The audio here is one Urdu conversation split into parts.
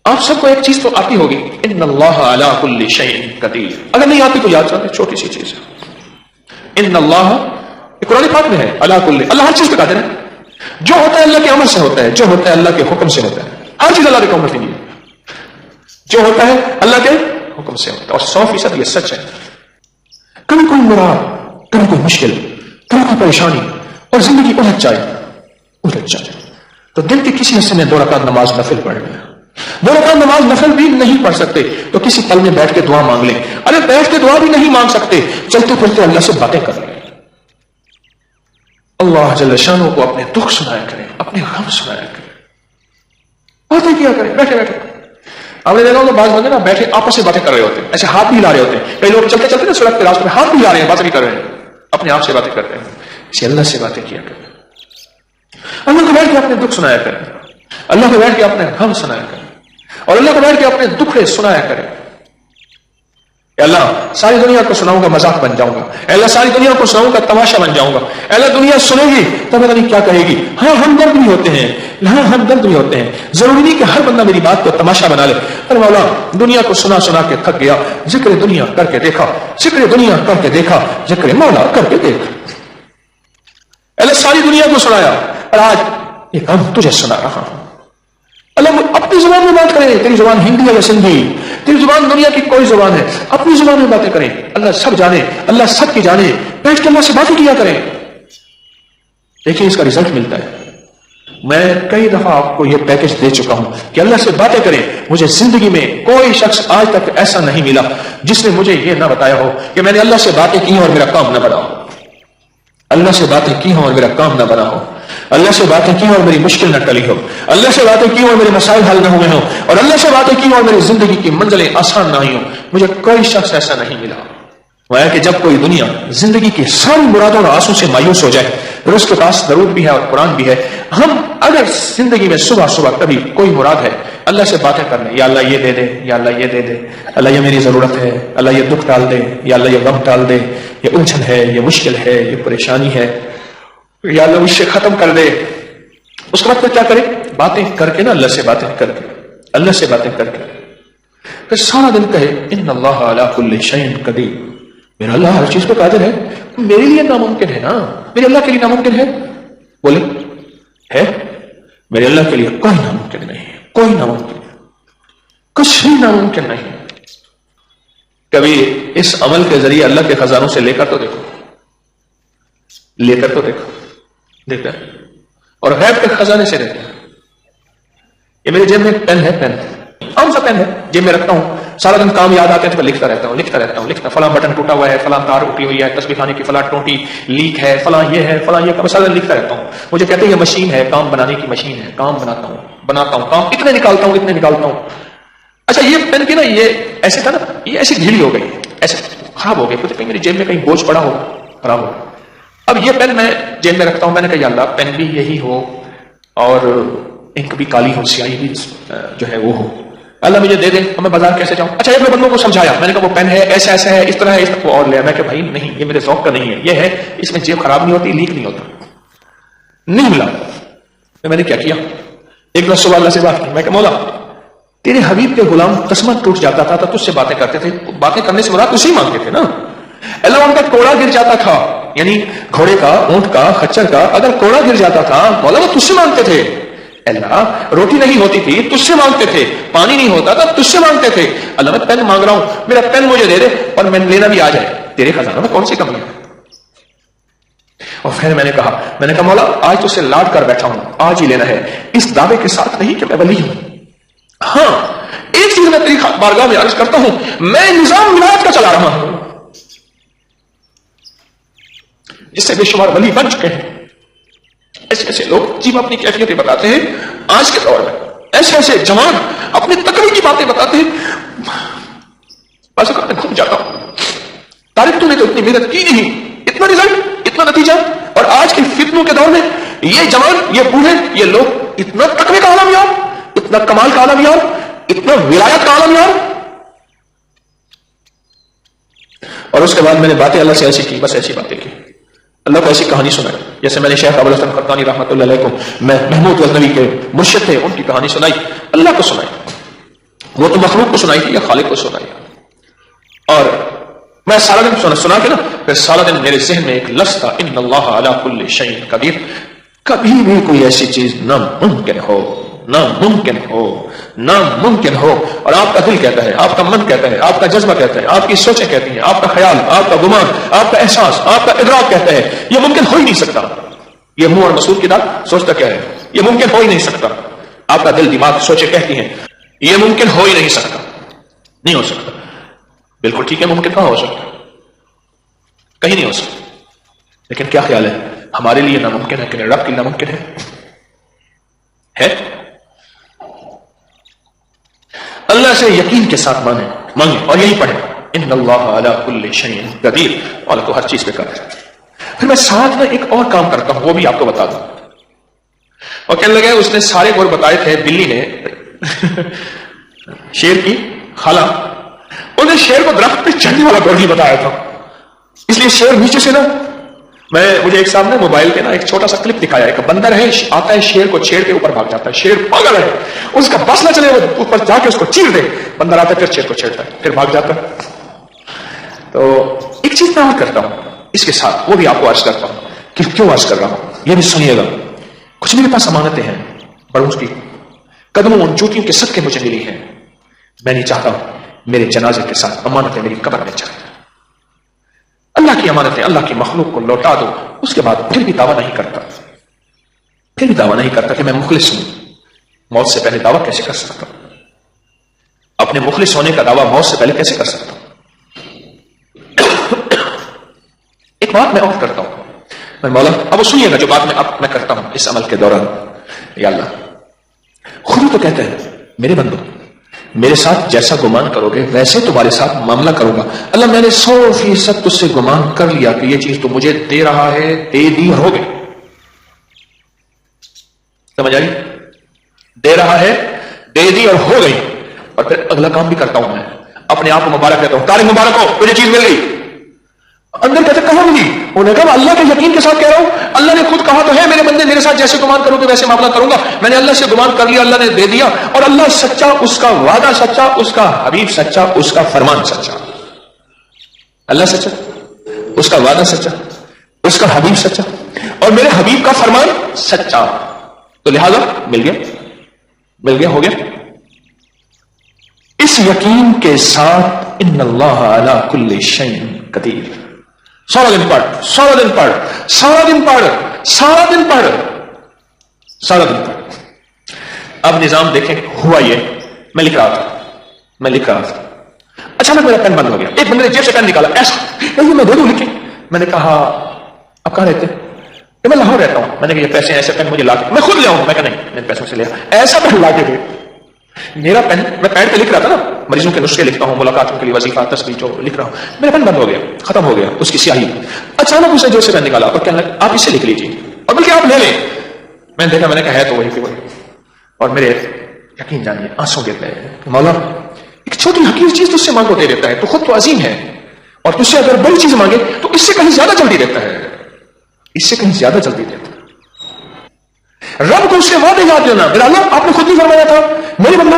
آپ سب کو ایک چیز تو آتی ہوگی، ان اللہ علی کل شیء قدیر. اگر نہیں آتی تو یاد رکھیں، چھوٹی سی چیز ہے. ان اللہ، قرآن پاک میں ہے، علی کل، اللہ ہر چیز پہ قادر ہے. جو ہوتا ہے اللہ کے عمل سے ہوتا ہے، جو ہوتا ہے اللہ کے حکم سے ہوتا ہے. ہر چیز اللہ کے حکم سے نہیں ہے، جو ہوتا ہے اللہ کے حکم سے ہوتا ہے. اور 100% یہ سچ ہے. کبھی کوئی مراد، کبھی کوئی مشکل، کبھی کوئی پریشانی، اور زندگی الجھ جائے تو دن کے کسی حصے میں 2 رکعت نماز نفل پڑھ لیں. 2 رکعت نماز نفل بھی نہیں پڑھ سکتے تو کسی پل میں بیٹھ کے دعا مانگ لیں. اگر بیٹھ کے دعا بھی نہیں مانگ سکتے، چلتے پھرتے اللہ سے باتیں کر لیں. اللہ جل شانہ کو اپنے دکھ سنایا کریں، اپنے غم سنایا کریں، باتیں کیا کریں بیٹھے بیٹھے. آپ نے دیکھا ہوگا بعض بندے نا بیٹھے آپس سے باتیں کر رہے ہوتے ہیں، ایسے ہاتھ بھی ہلا رہے ہوتے ہیں. کئی لوگ چلتے چلتے نا سڑک کے راستے میں ہاتھ بھی ہلا رہے ہیں، باتیں نہیں کر رہے ہیں، اپنے آپ سے باتیں کرتے ہیں. اسے اللہ سے باتیں کیا کریں. اللہ کو بیٹھ کے اپنے دکھ سنایا کریں، اللہ کو بیٹھ کے اپنے غم سنایا کریں، اور اللہ کو بیٹھ کے اپنے دکھ سنایا کریں. اے اللہ ساری دنیا کو سناؤں گا مذاق بن جاؤں گا، اے اللہ ساری دنیا کو سناؤں گا تماشا بن جاؤں گا، اے اللہ دنیا سنے گی تو پتہ نہیں کیا کہے گی. ہاں ہم درد بھی ہوتے ہیں، ہاں ہم درد بھی ہوتے ہیں. ضروری نہیں کہ ہر بندہ میری بات کو تماشا بنا لے. پر مولا دنیا کو سنا سنا کے تھک گیا، ذکر دنیا کر کے دیکھا، ذکر دنیا کر کے دیکھا، ذکر مولا کر کے دیکھ. اے اللہ ساری دنیا کو سنایا اور آج یہ کام تجھے سنا رہا ہوں. اللہ اپنی زبان میں بات کریں. تیری زبان ہندی ہے یا سندھی، تیری زبان دنیا کی کوئی زبان ہے، اپنی زبان میں باتیں کریں. اللہ سب جانے، اللہ سب کی جانے. بیٹھ کے اللہ سے باتیں کیا کریں. دیکھیں اس کا رزلٹ ملتا ہے. میں کئی دفعہ آپ کو یہ پیکج دے چکا ہوں کہ اللہ سے باتیں کریں. مجھے زندگی میں کوئی شخص آج تک ایسا نہیں ملا جس نے مجھے یہ نہ بتایا ہو کہ میں نے اللہ سے باتیں کی اور میرا کام نہ بنا ہو. اللہ سے باتیں کی ہوں اور میرا کام نہ بنا ہو. اللہ سے باتیں کی اور میری مشکل نہ ٹلی ہو. اللہ سے باتیں کی اور میرے مسائل حل نہ ہوئے ہوں. اور اللہ سے باتیں کی اور میری زندگی کی منزلیں آسان نہ ہوئی ہوں. مجھے کوئی شخص ایسا نہیں ملا. وہ ہے کہ جب کوئی دنیا زندگی کی ساری مرادوں اور آسوں سے مایوس ہو جائے پھر اس کے پاس درود بھی ہے اور قرآن بھی ہے. ہم اگر زندگی میں صبح صبح کبھی کوئی مراد ہے اللہ سے باتیں کر لیں، یا اللہ یہ دے دے، یا اللہ یہ دے دے، اللہ یہ میری ضرورت ہے، اللہ یہ دکھ ٹال دے، یا اللہ یہ غم ٹال دے، یہ الجھن ہے، یہ مشکل ہے، یہ پریشانی ہے، یا اللہ مجھ سے ختم کر دے. اس کے بعد پھر کیا کرے؟ باتیں کر کے نا، اللہ سے باتیں کر کے، اللہ سے باتیں کر کے پھر سارا دن کہے ان اللہ علی کل شیء قدیر. میرا اللہ ہر چیز پہ قادر ہے. میرے لیے ناممکن ہے نا، میرے اللہ کے لیے ناممکن ہے؟ بولے ہے؟ میرے اللہ کے لیے کوئی ناممکن نہیں ہے، کوئی ناممکن، کچھ بھی ناممکن نہیں. کبھی اس عمل کے ذریعے اللہ کے خزانوں سے لے کر تو دیکھو، لے کر تو دیکھو، دیکھا اور غیب کے خزانے سے دیکھا. یہ میرے جیب میں ایک پین ہے، پین عام سا پین ہے، جیب میں رکھتا ہوں. سارا دن کام یاد آتے ہیں تو لکھتا رہتا ہوں. فلاں بٹن ٹوٹا ہوا ہے، فلاں تار اٹھی ہوئی ہے، تسبیح خانے کی فلاں ٹوٹی لیک ہے، فلاں یہ ہے، فلاں یہ. سارا دن لکھتا رہتا ہوں. مجھے کہتے ہیں یہ مشین ہے، کام بنانے کی مشین ہے، کام بناتا ہوں کام اتنے نکالتا ہوں. اچھا یہ پین کی نا یہ ایسے تھا نا، یہ ایسی ڈھیلی ہو گئی، ایسے خراب ہو گئی. کہیں میری جیب میں کہیں بوجھ پڑا ہو، خراب ہو. اب یہ پین میں جیب میں رکھتا ہوں. میں نے کہا یا اللہ پین بھی یہی ہو اور انک بھی کالی ہو، سیاہی بھی جو ہے وہ ہو. اللہ مجھے دے دے، میں بازار کیسے جاؤں؟ اچھا ایک بندوں کو سمجھایا، میں نے کہا وہ پین ہے ایسا ایسا ہے، اس طرح ہے، اس طرح. اور لیا. میں کہ بھائی نہیں، یہ میرے ذوق کا نہیں ہے، یہ ہے اس میں جیب خراب نہیں ہوتی، لیک نہیں ہوتا. نہیں ملا. میں نے کیا کیا؟ ایک دن صبح اللہ سے بات کی. میں کہ مولا تیرے حبیب کے غلام قسمت ٹوٹ جاتا تھا تو تجھ سے باتیں کرتے تھے. باتیں کرنے سے مراد اسی مانگتے تھے نا. اللہ ان کا کوڑا گر جاتا تھا، یعنی گھوڑے کا، اونٹ کا، خچر کا اگر کوڑا گر جاتا تھا مولا وہ تجھ سے مانگتے تھے. اللہ روٹی نہیں ہوتی تھی تجھ سے مانگتے تھے، پانی نہیں ہوتا تھا تجھ سے مانگتے تھے. اللہ میں پین مانگ رہا ہوں، میرا پین مجھے دے دے اور میں لینا بھی آ جائے. تیرے خزانوں میں کون سی کمی ہے؟ اور پھر میں نے کہا مولا آج تو سے لاڈ کر بیٹھا ہوں، آج ہی لینا ہے، اس دعوے کے ساتھ نہیں کہ میں ولی ہوں. ہاں ایک چیز میں تیری بارگاہ میں عرض کرتا ہوں، میں نظام ولایت کا چلا رہا ہوں جس سے بے شمار ولی بن چکے ہیں. ایسے ایسے لوگ جب اپنی کیفیتیں بتاتے ہیں آج کے دور میں، ایسے ایسے جوان اپنی تقریر کی باتیں بتاتے ہیں. بس میں گھوم جاتا ہوں، طارق تو نے تو اتنی محنت کی نہیں، اتنا رزلٹ، اتنا نتیجہ. اور آج کے فتنوں کے دور میں یہ جوان، یہ بوڑھے، یہ لوگ اتنا تقوی کا عالم یاب، اتنا کمال کا عالم یاب، اتنا ولایت کا عالم یاب. اور اس کے بعد میں نے باتیں اللہ سے ایسی کی، بس ایسی باتیں کی، اللہ کو ایسی کہانی سنائی. جیسے میں نے شیخ ابو الحسن قرطانی رحمۃ اللہ علیہ کو محمود غزنوی کے مرشد تھے، ان کی کہانی سنائی، اللہ کو سنائی، وہ تو مخلوق کو سنائی تھی یا خالق کو سنائی؟ اور میں سارا دن سنا کے نا پھر سارا دن میرے ذہن میں ایک لفظ تھا، ان اللہ علی کل شیء قدیر، کبھی بھی کوئی ایسی چیز ناممکن ہو، ناممکن ہو، ناممکن ہو، اور آپ کا دل کہتا ہے، آپ کا من کہتا ہے، آپ کا جذبہ کہتا ہے، آپ کی سوچیں کہتی ہیں، آپ کا خیال، آپ کا گمان، آپ کا احساس، آپ کا ادراک کہتا ہے یہ ممکن ہو ہی نہیں سکتا، یہ منہ اور مسور کی داد سوچتا کیا ہے، یہ ممکن ہو ہی نہیں سکتا، آپ کا دل دماغ سوچیں کہتی ہیں یہ ممکن ہو ہی نہیں سکتا، نہیں ہو سکتا، بالکل ٹھیک ہے، ممکن کہاں ہو سکتا، کہیں نہیں ہو سکتا، لیکن کیا خیال ہے ہمارے لیے ناممکن ہے کہ رب کے لیے ناممکن ہے؟ اللہ سے یقین کے ساتھ مانگے اور یہی پڑھیں ان اللہ علی کل شیء قدیر، اور کو ہر چیز پہ قادر ہے۔ پھر میں ساتھ میں ایک اور کام کرتا ہوں، وہ بھی آپ کو بتا دوں، اور کہنے لگے اس نے سارے گور بتائے تھے، بلی نے شیر کی خالہ انہیں شیر کو درخت پہ چڑھنے والا گور نہیں بتایا تھا، اس لیے شیر نیچے سے نا، مجھے ایک سامنے موبائل پہ نا ایک چھوٹا سا کلپ دکھایا، ایک بندر ہے آتا ہے شیر کو چھیڑ کے اوپر بھاگ جاتا ہے، شیر پاگل ہے، اس کا بس نہ چلے وہ اوپر جا کے اس کو چیر دے، بندر آتا ہے پھر شیر کو چھیڑتا ہے پھر بھاگ جاتا ہے۔ تو ایک چیز میں اور کرتا ہوں اس کے ساتھ، وہ بھی آپ کو عرض کرتا ہوں کہ کیوں عرض کر رہا ہوں، یہ بھی سنیے گا۔ کچھ میرے پاس امانتیں ہیں بڑوں کی، قدموں ان جوتیوں کے صدقے مجھے ملی ہیں، میں نہیں چاہتا میرے جنازے کے ساتھ امانتیں میری قبر میں جائیں۔ اللہ کی امانتیں اللہ کی مخلوق کو لوٹا دو، اس کے بعد پھر بھی دعویٰ نہیں کرتا کہ میں مخلص ہوں۔ موت سے پہلے دعویٰ کیسے کر سکتا ہوں؟ اپنے مخلص ہونے کا دعویٰ موت سے پہلے کیسے کر سکتا ہوں؟ ایک بات میں اور کرتا ہوں، میں مولا اب سنیے گا جو بات میں کرتا ہوں اس عمل کے دوران، یا اللہ خود تو کہتے ہیں میرے بندو میرے ساتھ جیسا گمان کرو گے ویسے تمہارے ساتھ معاملہ کروں گا۔ اللہ میں نے 100% تجھ سے گمان کر لیا کہ یہ چیز تو مجھے دے رہا ہے، دے دی اور ہو گئی، سمجھ آئی؟ دے رہا ہے، دے دی اور ہو گئی، اور پھر اگلا کام بھی کرتا ہوں، میں اپنے آپ کو مبارک کہتا ہوں، تاریخ مبارک ہو مجھے چیز مل گئی۔ اندر کہتے کہاں ملی؟ انہوں نے کہا اللہ کے یقین کے ساتھ کہہ رہا ہوں، اللہ نے خود کہا تو ہے میرے بندے میرے ساتھ جیسے گمان کرو گے ویسے معاملہ کروں گا۔ میں نے اللہ سے گمان کر لیا، اللہ نے دے دیا، اور اللہ سچا، اس کا وعدہ سچا، اس کا حبیب سچا، اس کا فرمان سچا۔ اللہ سچا، اس کا وعدہ سچا، اس کا حبیب سچا، اور میرے حبیب کا فرمان سچا، تو لہذا مل گیا ہو گیا۔ اس یقین کے ساتھ ان اللہ علی کل شیء قدیر، سارا دن پڑھ، سارا دن پڑھ، سارا دن پڑھ، سارا دن پڑھ، سارا دن پڑھ۔ اب نظام دیکھیں ہوا یہ، میں لکھ رہا تھا، اچانک میرا پین بند ہو گیا، ایک بندے نے جیب سے پین نکالا، ایسا میں دے دوں لکھیں؟ میں نے کہا اب کہاں رہتے؟ میں لاہور رہتا ہوں۔ میں نے کہا یہ پیسے ایسے پین مجھے لا کے میں خود لے آؤں؟ میں کہا نہیں، میں پیسوں سے لیا، ایسا پین لا کے دے۔ میرا پین میں پیڈ پہ لکھ رہا تھا نا، مریضوں کے نسخے لکھتا ہوں، ملاقاتوں کے لیے وظیفہ تصویر جو لکھ رہا ہوں، میرا پین بند ہو گیا، ختم ہو گیا اس کی سیاہی۔ اچانک اسے جو سے پین نکالا اور کہنے لگا آپ اس سے لکھ لیجیے، اور بلکہ آپ لے لیں۔ میں نے دیکھا، میں نے کہا ہے تو وہی کہ وہی، اور میرے یقین جانیے آنسوں گر گئے کہ مولا ایک چھوٹی حقیر چیز تجھ سے مانگو دے دیتا ہے، تو خود تو عظیم ہے، اور تجھ سے اگر بڑی چیز مانگے تو اس سے کہیں زیادہ جلدی دیتا ہے، اس سے کہیں زیادہ جلدی دیتا ہے۔ رب کو اس کے وعدے یاد دینا، میرا اللہ آپ نے خود بھی فرمایا تھا میرے بندو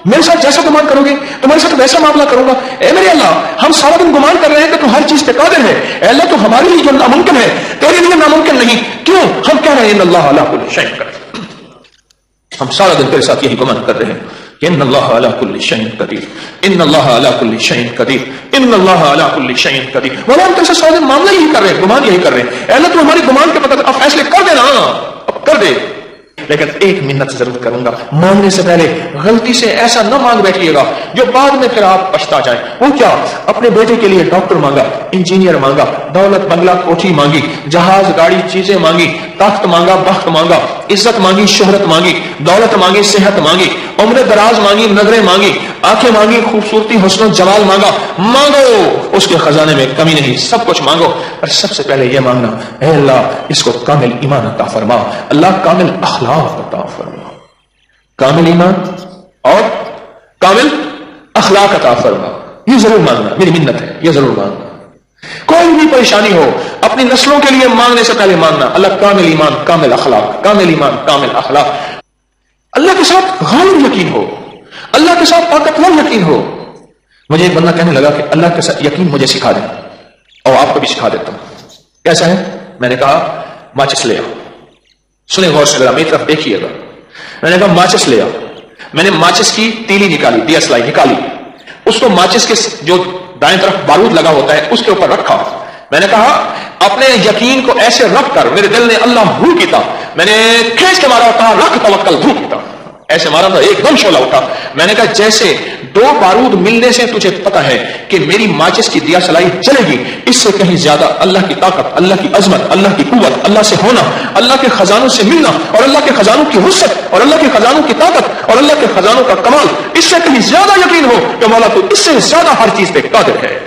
میرے ساتھ جیسا گمان کرو گے تمہارے ساتھ ویسا معاملہ کروں گا۔ اے میرے اللہ ہم سارا دن گمان کر رہے ہیں کہ تو ہر چیز پہ قادر ہے، اے اللہ تو ہمارے لیے جو ناممکن ہے تیرے لیے ناممکن نہیں، کیوں؟ ہم کہہ رہے ہیں ان اللہ علی کل شیء قدیر، ہم سارا دن تیرے ساتھ یہی گمان کر رہے ہیں کہ ان اللہ علی کل شیء قدیر، ان اللہ علی کل شیء قدیر، ان اللہ علی کل شیء قدیر۔ مولا ہم تیرے ساتھ سارا دن معاملہ یہی کر رہے ہیں، گمان یہی کر رہے ہیں، اے اللہ تو ہمارے گمان کے پتہ اب فیصلے کر دینا، اب کر دے۔ لیکن ایک منت ضرور کروں گا، مانگنے سے پہلے غلطی سے ایسا نہ مانگ بیٹھیے گا جو بعد میں پھر آپ پچھتا جائیں۔ وہ کیا؟ اپنے بیٹے کے لیے ڈاکٹر مانگا، انجینئر مانگا، دولت بنگلہ کوٹھی مانگی، جہاز گاڑی چیزیں مانگی، تخت مانگا، بخت مانگا، عزت مانگی، شہرت مانگی، دولت مانگی، صحت مانگی، عمر دراز مانگی، نظریں مانگی، آنکھیں مانگی، خوبصورتی، حسن و جمال مانگا۔ مانگو، اس کے خزانے میں کمی نہیں، سب کچھ مانگو، اور سب سے پہلے یہ مانگنا اے اللہ اس کو کامل ایمان عطا فرما، اللہ کامل اخلاق عطا فرما، کامل ایمان اور کامل اخلاق عطا فرما۔ یہ ضرور مانگنا، میری منت ہے، یہ ضرور مانگنا۔ کوئی بھی پریشانی ہو اپنی نسلوں کے لیے مانگنے سے پہلے مانگنا اللہ کامل ایمان کامل اخلاق، کامل ایمان کامل اخلاق، اللہ کے ساتھ غالب یقین ہو، اللہ کے ساتھ طاقتور یقین ہو۔ مجھے ایک بندہ کہنے لگا کہ اللہ کے ساتھ یقین مجھے سکھا دیں، اور آپ کو بھی سکھا دیتا ہوں۔ کیسا ہے؟ میں نے کہا ماچس لے آؤ، سنیں غور سے ذرا میری طرف دیکھیے گا۔ میں نے کہا ماچس لے آؤ، میں نے ماچس کی تیلی نکالی، دیا سلائی نکالی، اس کو ماچس کے جو دائیں طرف بارود لگا ہوتا ہے اس کے اوپر رکھا۔ میں نے کہا اپنے یقین کو ایسے رکھ کر، میرے دل نے اللہ ہو کیتا، میں نے کھینچ کے مارا، کہا رکھ توکل ہو کیتا، ایسے مارا تھا ایک دم شعلہ اٹھا۔ میں نے کہا جیسے دو بارود ملنے سے تجھے پتا ہے کہ میری ماچس کی دیا سلائی چلے گی، اس سے کہیں زیادہ اللہ کی طاقت، اللہ کی عظمت، اللہ کی قوت، اللہ سے ہونا، اللہ کے خزانوں سے ملنا، اور اللہ کے خزانوں کی وسعت، اور اللہ کے خزانوں کی طاقت، اور اللہ کے خزانوں کا کمال، اس سے کہیں زیادہ یقین ہو کہ مولا تو اس سے زیادہ ہر چیز پہ قادر ہے۔